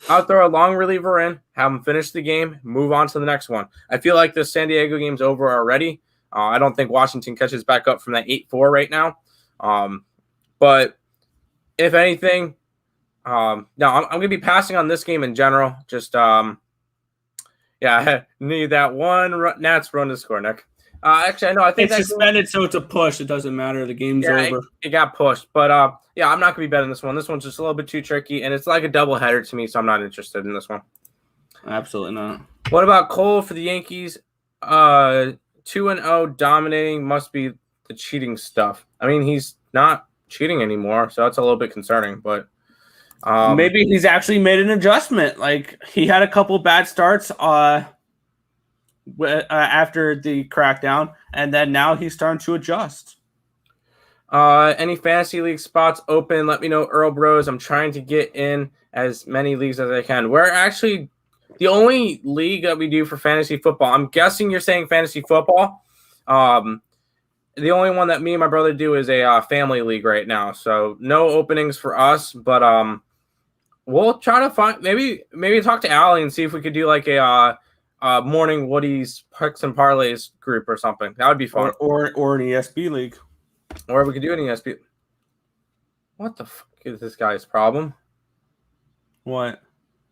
I'll throw a long reliever in, have them finish the game, move on to the next one. I feel like the San Diego game's over already. I don't think Washington catches back up from that 8-4 right now. But if anything, no, I'm going to be passing on this game in general. Just, yeah, I need that one Nats run to score, Nick. Actually, I know. I think it's suspended, so it's a push. It doesn't matter. The game's over. It got pushed, but yeah, I'm not gonna be betting this one. This one's just a little bit too tricky, and it's like a doubleheader to me, so I'm not interested in this one. Absolutely not. What about Cole for the Yankees? 2-0, dominating. Must be the cheating stuff. I mean, he's not cheating anymore, so that's a little bit concerning. But maybe he's actually made an adjustment. Like he had a couple bad starts. After the crackdown, and then now he's starting to adjust. Any fantasy league spots open? Let me know, Earle Bros. I'm trying to get in as many leagues as I can. We're actually the only league that we do for fantasy football. I'm guessing you're saying fantasy football. The only one that me and my brother do is a family league right now. So no openings for us, but we'll try to find maybe talk to Allie and see if we could do like a morning Woody's Picks and Parleys group or something. That would be fun. Or an ESB league. Or we could do an ESB. What the fuck is this guy's problem? What?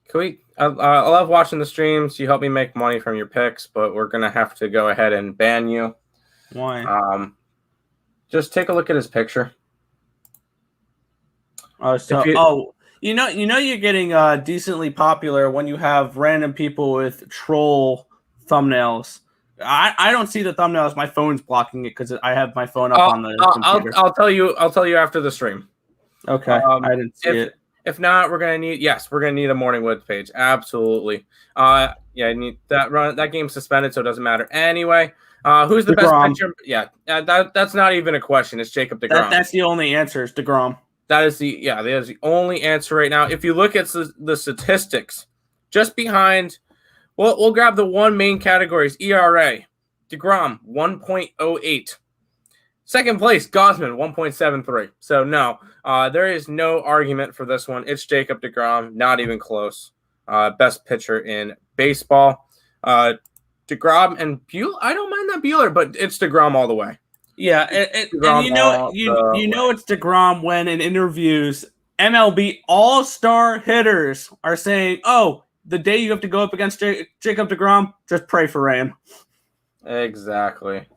Can we? I love watching the streams. You help me make money from your picks, but we're gonna have to go ahead and ban you. Why? Just take a look at his picture. You know you're getting decently popular when you have random people with troll thumbnails. I don't see the thumbnails. My phone's blocking it because I have my phone up on the computer. I'll tell you after the stream. Okay, I didn't see it. If not, we're gonna need a Morning Woods page. Absolutely. Yeah, I need that run. That game's suspended, so it doesn't matter anyway. Who's the best pitcher? Yeah, that's not even a question. It's Jacob deGrom. That's the only answer. Is deGrom. That is the only answer right now. If you look at the statistics, just behind, we'll grab the one main categories: ERA, deGrom 1.08, second place Gausman 1.73. So no, there is no argument for this one. It's Jacob deGrom, not even close. Best pitcher in baseball. deGrom and Buehler. I don't mind that Buehler, but it's deGrom all the way. Yeah, and you know it's deGrom when in interviews MLB all-star hitters are saying, "Oh, the day you have to go up against Jacob deGrom, just pray for rain." Exactly.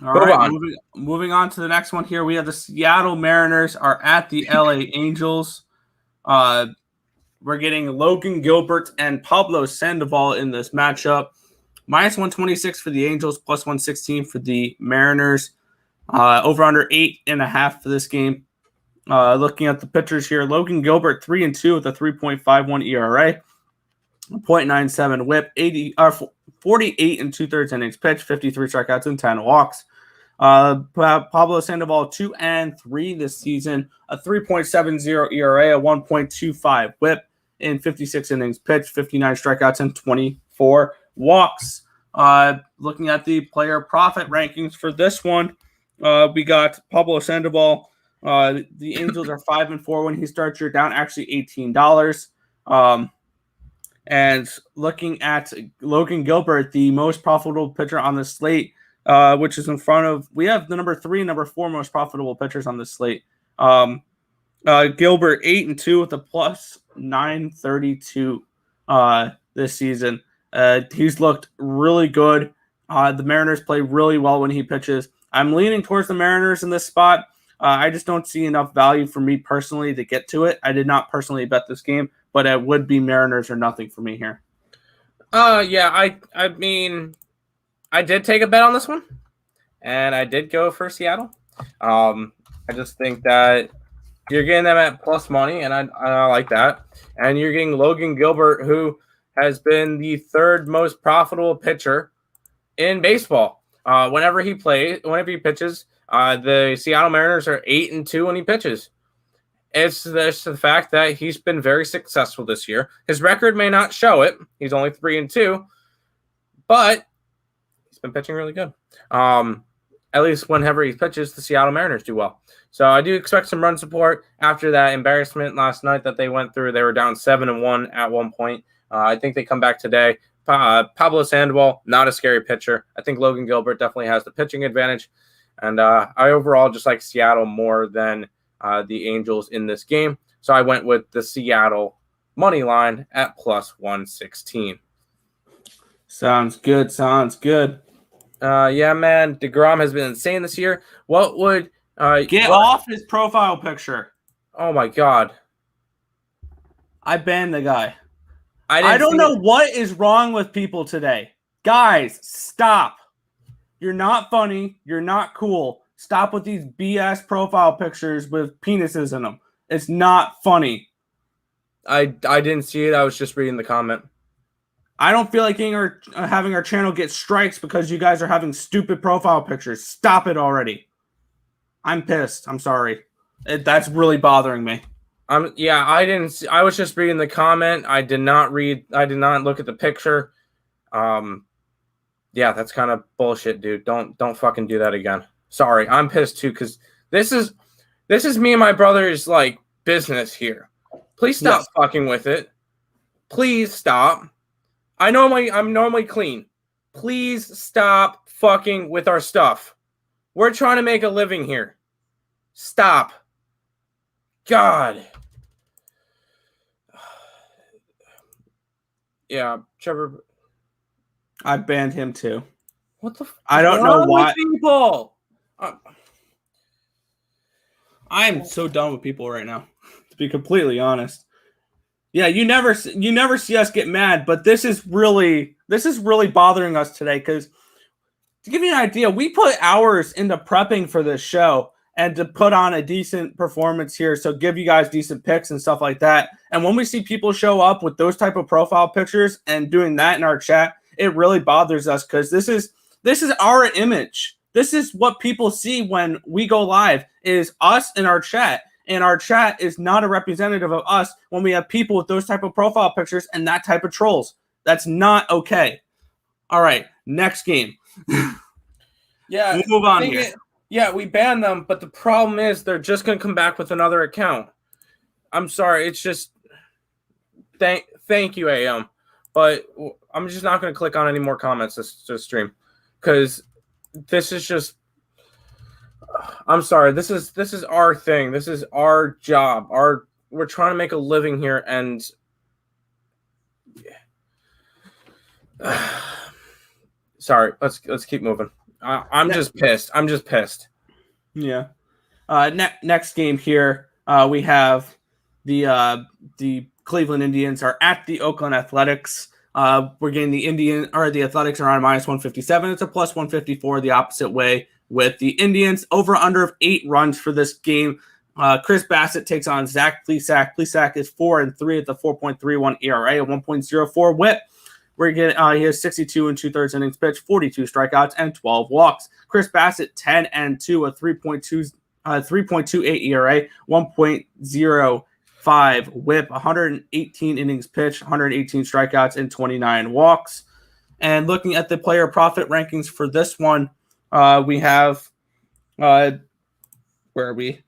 All right, moving on to the next one here. We have the Seattle Mariners are at the LA Angels. We're getting Logan Gilbert and Pablo Sandoval in this matchup. -126 for the Angels, +116 for the Mariners. Over under 8.5 for this game. Looking at the pitchers here, Logan Gilbert 3-2 with a 3.51 ERA, 0.97 WHIP, 48 2/3 innings pitched, 53 strikeouts and 10 walks. Pablo Sandoval 2-3 this season, a 3.70 ERA, a 1.25 WHIP in 56 innings pitched, 59 strikeouts and 24 walks. Looking at the player profit rankings for this one, we got Pablo Sandoval. The Angels are 5-4 when he starts. You're down actually $18. And looking at Logan Gilbert, the most profitable pitcher on the slate, which is in front of, we have the number 3 and number 4 most profitable pitchers on the slate. Gilbert 8-2 with a +932 this season. He's looked really good. The Mariners play really well when he pitches. I'm leaning towards the Mariners in this spot. I just don't see enough value for me personally to get to it. I did not personally bet this game, but it would be Mariners or nothing for me here. Yeah, I mean, I did take a bet on this one, and I did go for Seattle. I just think that you're getting them at plus money, and I like that. And you're getting Logan Gilbert, who has been the third most profitable pitcher in baseball. Whenever he pitches, the Seattle Mariners are 8-2 when he pitches. It's the fact that he's been very successful this year. His record may not show it. He's only 3-2, but he's been pitching really good. At least whenever he pitches, the Seattle Mariners do well. So I do expect some run support after that embarrassment last night that they went through. They were down 7-1 at one point. I think they come back today. Pablo Sandoval, not a scary pitcher. I think Logan Gilbert definitely has the pitching advantage. And I overall just like Seattle more than the Angels in this game. So I went with the Seattle money line at plus 116. Sounds good. Yeah, man. DeGrom has been insane this year. What would get off his profile picture? Oh my God! I banned the guy. I don't know what is wrong with people today. Guys, stop. You're not funny. You're not cool. Stop with these BS profile pictures with penises in them. It's not funny. I didn't see it. I was just reading the comment. I don't feel like having our channel get strikes because you guys are having stupid profile pictures. Stop it already. I'm pissed. I'm sorry. That's really bothering me. I didn't see, I was just reading the comment. I did not look at the picture. Yeah, that's kind of bullshit, dude. Don't fucking do that again. Sorry. I'm pissed too cuz this is me and my brother's like business here. Please stop fucking with it. Please stop. I'm normally clean. Please stop fucking with our stuff. We're trying to make a living here. Stop. God. Yeah, Trevor. I banned him too. What the? I don't know why. People. I'm so done with people right now, to be completely honest. Yeah, you never see us get mad, but this is really bothering us today because to give you an idea, we put hours into prepping for this show and to put on a decent performance here, so give you guys decent picks and stuff like that. And when we see people show up with those type of profile pictures and doing that in our chat, it really bothers us because this is our image. This is what people see when we go live is us in our chat. And our chat is not a representative of us when we have people with those type of profile pictures and that type of trolls. That's not okay. All right, next game. Yeah, we'll move on here. Yeah, we banned them, but the problem is they're just going to come back with another account. I'm sorry. It's just thank you, AM. But I'm just not going to click on any more comments this stream because this is just I'm sorry. This is our thing. This is our job. We're trying to make a living here, and sorry. Let's keep moving. I'm just pissed. Yeah. Next game here, we have the Cleveland Indians are at the Oakland Athletics. We're getting the Athletics are on -157. It's a +154 the opposite way with the Indians. Over under of 8 runs for this game. Chris Bassett takes on Zach Plesac. Plesac is 4-3 at the 4.31 ERA, a 1.04 WHIP. We're getting he has 62 2/3 innings pitched, 42 strikeouts, and 12 walks. Chris Bassett 10-2, a 3.28 ERA, 1.05 WHIP, 118 innings pitched, 118 strikeouts, and 29 walks. And looking at the player profit rankings for this one, we have where are we?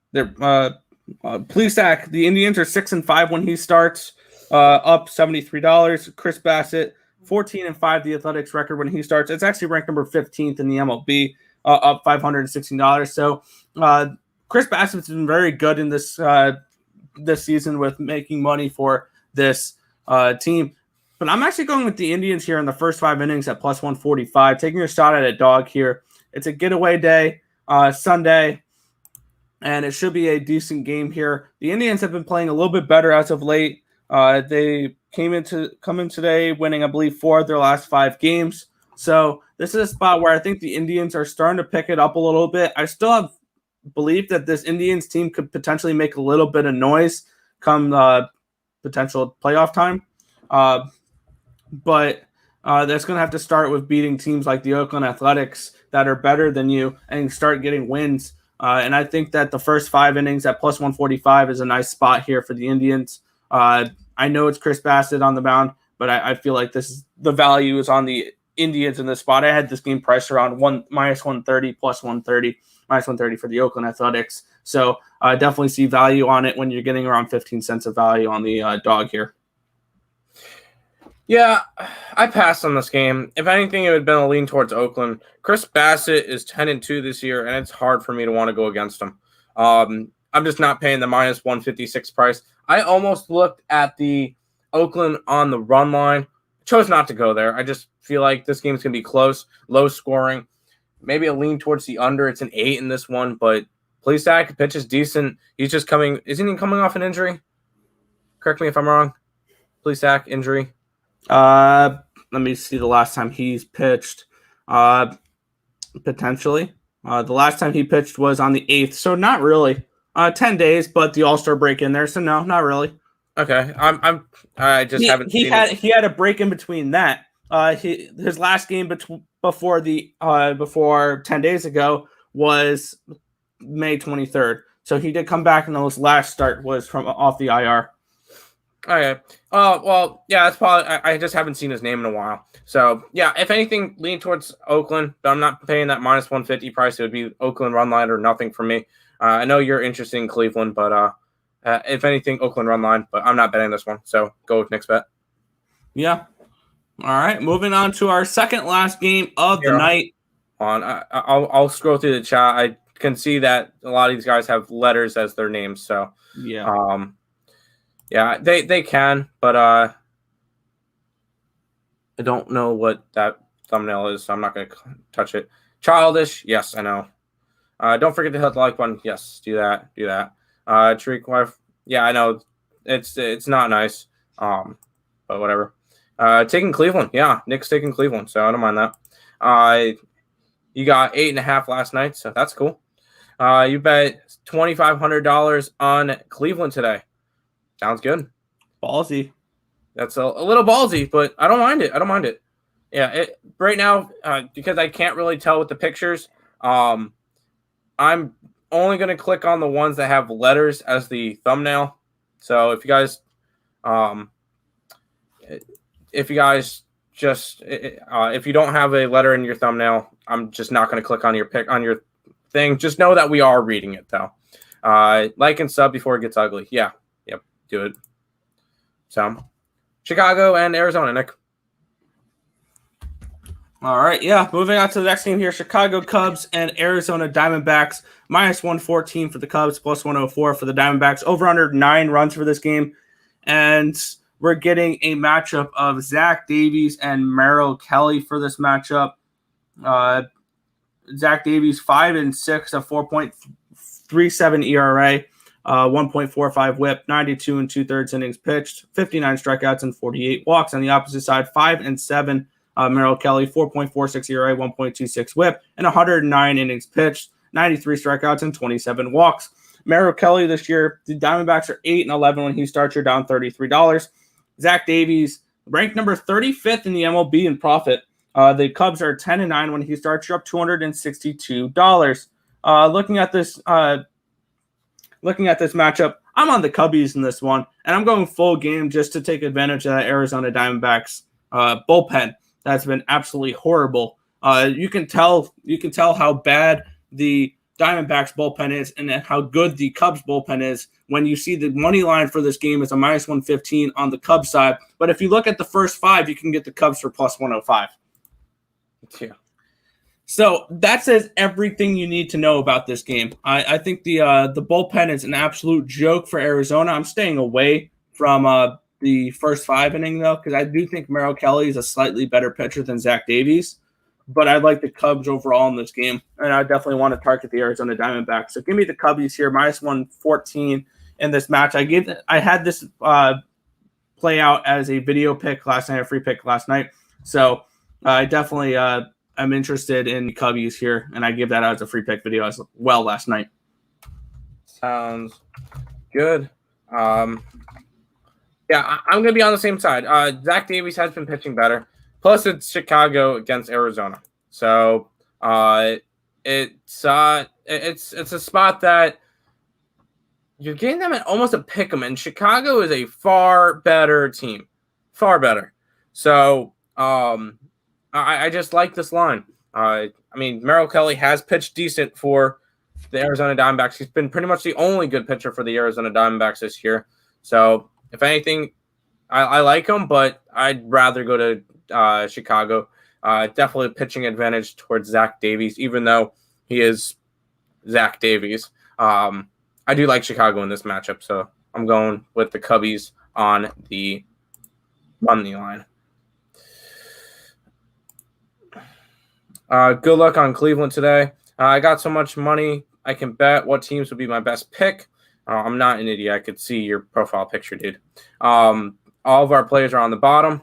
Plesac, the Indians are 6-5 when he starts, up $73. Chris Bassett 14-5, the Athletics record when he starts. It's actually ranked number 15th in the MLB, up $516. So Chris Bassett's been very good in this season with making money for this team. But I'm actually going with the Indians here in the first 5 innings at +145, taking a shot at a dog here. It's a getaway day, Sunday, and it should be a decent game here. The Indians have been playing a little bit better as of late. They come in today winning, I believe, 4 of their last 5 games. So this is a spot where I think the Indians are starting to pick it up a little bit. I still have belief that this Indians team could potentially make a little bit of noise come potential playoff time. But that's going to have to start with beating teams like the Oakland Athletics that are better than you and start getting wins. And I think that the first 5 innings at plus 145 is a nice spot here for the Indians. I know it's Chris Bassett on the mound, but I feel like the value is on the Indians in this spot. I had this game priced around minus 130, plus 130, minus 130 for the Oakland Athletics. So I definitely see value on it when you're getting around 15 cents of value on the dog here. Yeah, I passed on this game. If anything, it would have been a lean towards Oakland. Chris Bassett is 10-2 this year, and it's hard for me to want to go against him. I'm just not paying the minus 156 price. I almost looked at the Oakland on the run line. Chose not to go there. I just feel like this game's going to be close, low scoring. Maybe a lean towards the under. It's an 8 in this one, but Plesac pitch is decent. He's just coming. Isn't he coming off an injury? Correct me if I'm wrong. Plesac injury. Let me see the last time he's pitched. Potentially. The last time he pitched was on the 8th, so not really. 10 days, but the All-Star break in there, so no, not really. Okay, I just haven't. He had a break in between that. His last game before 10 days ago was May 23rd. So he did come back, and his last start was from off the IR. Okay. Well, yeah, that's probably. I just haven't seen his name in a while. So yeah, if anything, lean towards Oakland, but I'm not paying that minus 150 price. It would be Oakland run line or nothing for me. I know you're interested in Cleveland, but if anything, Oakland run line. But I'm not betting this one. So go with Nick's bet. Yeah. All right. Moving on to our second last game of the night. I'll scroll through the chat. I can see that a lot of these guys have letters as their names. So yeah. Yeah, they can, but I don't know what that thumbnail is, so I'm not going to touch it. Childish, yes, I know. Don't forget to hit the like button. Yes, do that. Tariq wife, yeah, I know. It's not nice, but whatever. Taking Cleveland, yeah, Nick's taking Cleveland, so I don't mind that. You got 8.5 last night, so that's cool. You bet $2,500 on Cleveland today. Sounds good. Ballsy. That's a little ballsy, but I don't mind it. Yeah, right now, because I can't really tell with the pictures, I'm only going to click on the ones that have letters as the thumbnail. So if you guys just if you don't have a letter in your thumbnail, I'm just not going to click on your thing. Just know that we are reading it though. Like and sub before it gets ugly. Yeah. Do it. So, Chicago and Arizona, Nick. All right, yeah. Moving on to the next game here, Chicago Cubs and Arizona Diamondbacks. Minus 114 for the Cubs, plus 104 for the Diamondbacks. Over under 9 runs for this game. And we're getting a matchup of Zach Davies and Merrill Kelly for this matchup. Zach Davies, 5-6, a 4.37 ERA. 1.45 whip, 92 2/3 innings pitched, 59 strikeouts and 48 walks. On the opposite side, 5-7, Merrill Kelly, 4.46 ERA, 1.26 whip, and 109 innings pitched, 93 strikeouts and 27 walks. Merrill Kelly this year, the Diamondbacks are 8-11 when he starts. You're down $33. Zach Davies, ranked number 35th in the MLB in profit. The Cubs are 10-9 when he starts. You're up $262. Looking at this matchup, I'm on the Cubbies in this one, and I'm going full game just to take advantage of that Arizona Diamondbacks bullpen. That's been absolutely horrible. You can tell how bad the Diamondbacks bullpen is and how good the Cubs bullpen is when you see the money line for this game is a minus 115 on the Cubs side. But if you look at the first 5, you can get the Cubs for plus 105. Yeah. So that says everything you need to know about this game. I think the bullpen is an absolute joke for Arizona. I'm staying away from the first 5 inning, though, because I do think Merrill Kelly is a slightly better pitcher than Zach Davies. But I like the Cubs overall in this game, and I definitely want to target the Arizona Diamondbacks. So give me the Cubbies here, minus 114 in this match. I had this play out as a video pick last night, a free pick last night. So I definitely am interested in the Cubbies here, and I give that out as a free pick video as well last night. Sounds good. Yeah, I'm going to be on the same side. Zach Davies has been pitching better. Plus, it's Chicago against Arizona, so it's a spot that you're getting them at almost a pick 'em, and Chicago is a far better team, far better. So I just like this line. I mean, Merrill Kelly has pitched decent for the Arizona Diamondbacks. He's been pretty much the only good pitcher for the Arizona Diamondbacks this year. So if anything, I like him, but I'd rather go to Chicago. Definitely a pitching advantage towards Zach Davies, even though he is Zach Davies. I do like Chicago in this matchup, so I'm going with the Cubbies on the money line. Good luck on Cleveland today. I got so much money, I can bet what teams would be my best pick. I'm not an idiot. I could see your profile picture, dude. All of our players are on the bottom.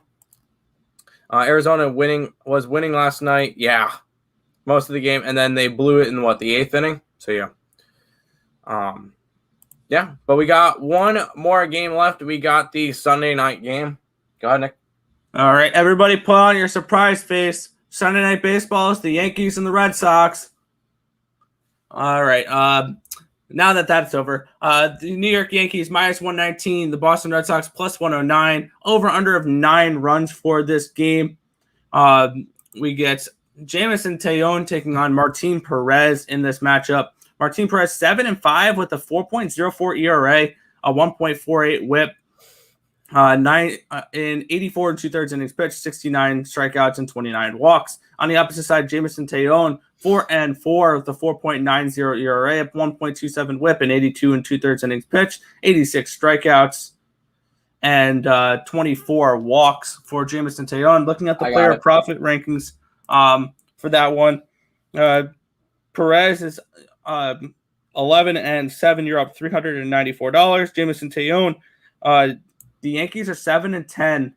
Arizona was winning last night. Yeah, most of the game, and then they blew it in the 8th inning. So yeah. Yeah, but we got one more game left. We got the Sunday night game. Go ahead, Nick. All right, everybody put on your surprise face. Sunday night baseball is the Yankees and the Red Sox. All right, now that that's over, the New York Yankees minus 119, the Boston Red Sox plus 109, over under of 9 runs for this game. We get Jamison Tejon taking on Martin Perez in this matchup. Martin Perez 7-5 with a 4.04 ERA, a 1.48 WHIP, 9 in 84 and 2/3 innings pitched, 69 strikeouts and 29 walks. On the opposite side, Jamison Tejon 4-4 with a 4.90 ERA, a 1.27 WHIP, and 82 and 2/3 innings pitched, 86 strikeouts and 24 walks for Jamison Tejon. Looking at the player profit rankings for that one, Perez is 11-7. You're up $394. Jamison Tejon, the Yankees are 7-10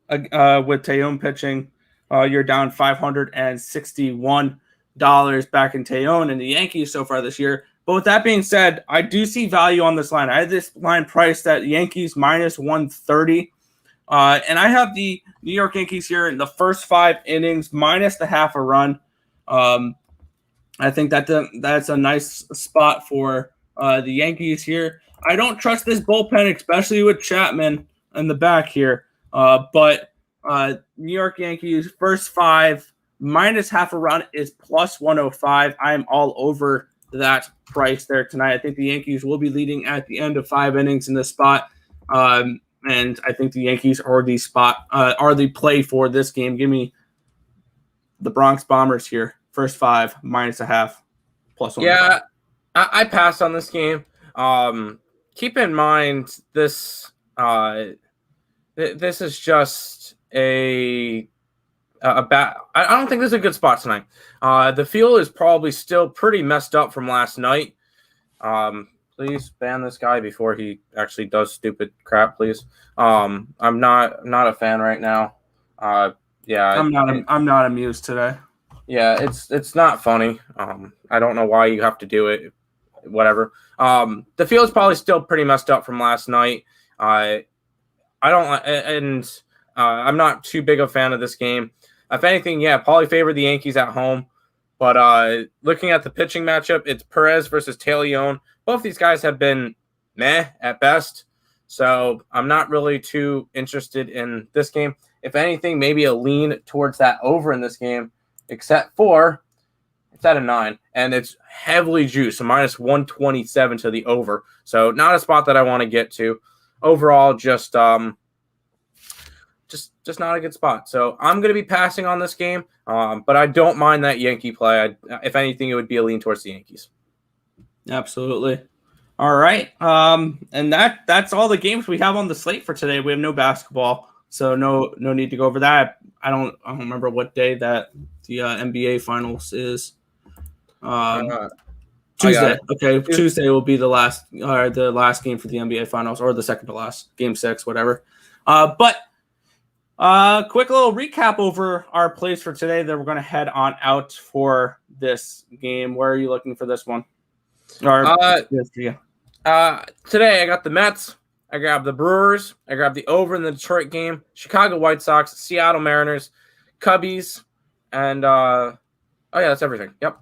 with Tejon pitching. You're down $561 back in Tejon and the Yankees so far this year. But with that being said, I do see value on this line. I had this line priced at Yankees minus 130. And I have the New York Yankees here in the first 5 innings minus the half a run. I think that's a nice spot for the Yankees here. I don't trust this bullpen, especially with Chapman in the back here. But New York Yankees first 5 minus half a run is plus 105. I am all over that price there tonight. I think the Yankees will be leading at the end of 5 innings in this spot. And I think the Yankees are the play for this game. Give me the Bronx Bombers here. First 5 minus a half plus 1. Yeah, I passed on this game. Keep in mind this this is just a bad. I don't think this is a good spot tonight. The field is probably still pretty messed up from last night. Please ban this guy before he actually does stupid crap, please. I'm not a fan right now. Yeah, I'm not amused today. Yeah, it's not funny. I don't know why you have to do it. Whatever. The field's probably still pretty messed up from last night. I'm not too big a fan of this game. If anything, yeah, probably favor the Yankees at home. But looking at the pitching matchup, it's Perez versus Tejon. Both these guys have been meh at best. So I'm not really too interested in this game. If anything, maybe a lean towards that over in this game. Except for it's at a 9, and it's heavily juiced, so minus 127 to the over. So not a spot that I want to get to. Overall, just not a good spot. So I'm going to be passing on this game, but I don't mind that Yankee play. If anything, it would be a lean towards the Yankees. Absolutely. All right, and that's all the games we have on the slate for today. We have no basketball, so no need to go over that. I don't remember what day that the NBA Finals is. Tuesday. Okay, Tuesday will be the last game for the NBA Finals, or the second to last, Game 6, whatever. But Quick little recap over our plays for today. Then we're going to head on out for this game. Where are you looking for this one? Today I got the Mets. I grabbed the Brewers. I grabbed the over in the Detroit game. Chicago White Sox, Seattle Mariners, Cubbies, and that's everything. Yep.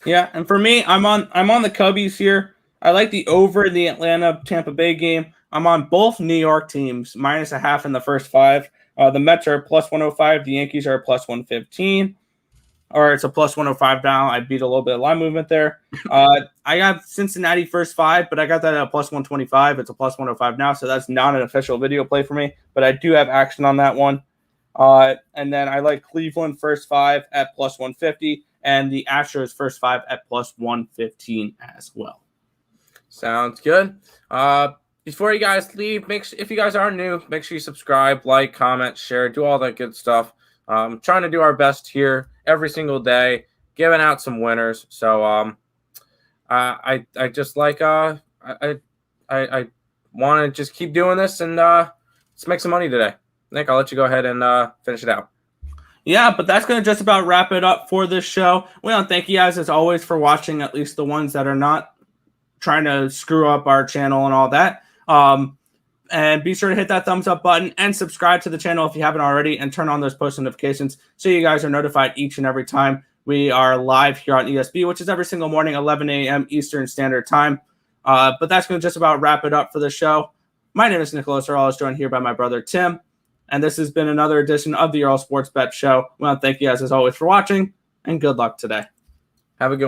Yeah, and for me, I'm on the Cubbies here. I like the over in the Atlanta Tampa Bay game. I'm on both New York teams, -0.5 in the first 5. The Mets are +105. The Yankees are +115. Or it's a +105 now. I beat a little bit of line movement there. I got Cincinnati first 5, but I got that at +125. It's a +105 now, so that's not an official video play for me. But I do have action on that one. And then I like Cleveland first 5 at +150, and the Astros first 5 at +115 as well. Sounds good. Before you guys leave, if you guys are new, make sure you subscribe, like, comment, share, do all that good stuff. Trying to do our best here every single day, giving out some winners. So I just like I want to just keep doing this, and let's make some money today. Nick, I'll let you go ahead and finish it out. Yeah, but that's going to just about wrap it up for this show. We want to thank you guys as always for watching, at least the ones that are not trying to screw up our channel and all that. And be sure to hit that thumbs up button and subscribe to the channel if you haven't already, and turn on those post notifications so you guys are notified each and every time we are live here on ESB, which is every single morning, 11 a.m. Eastern Standard Time. But that's going to just about wrap it up for the show. My name is Nicholas Earle. I was joined here by my brother Tim, and this has been another edition of the Earle Sports Bet Show. We want to thank you guys as always for watching, and good luck today. Have a good one.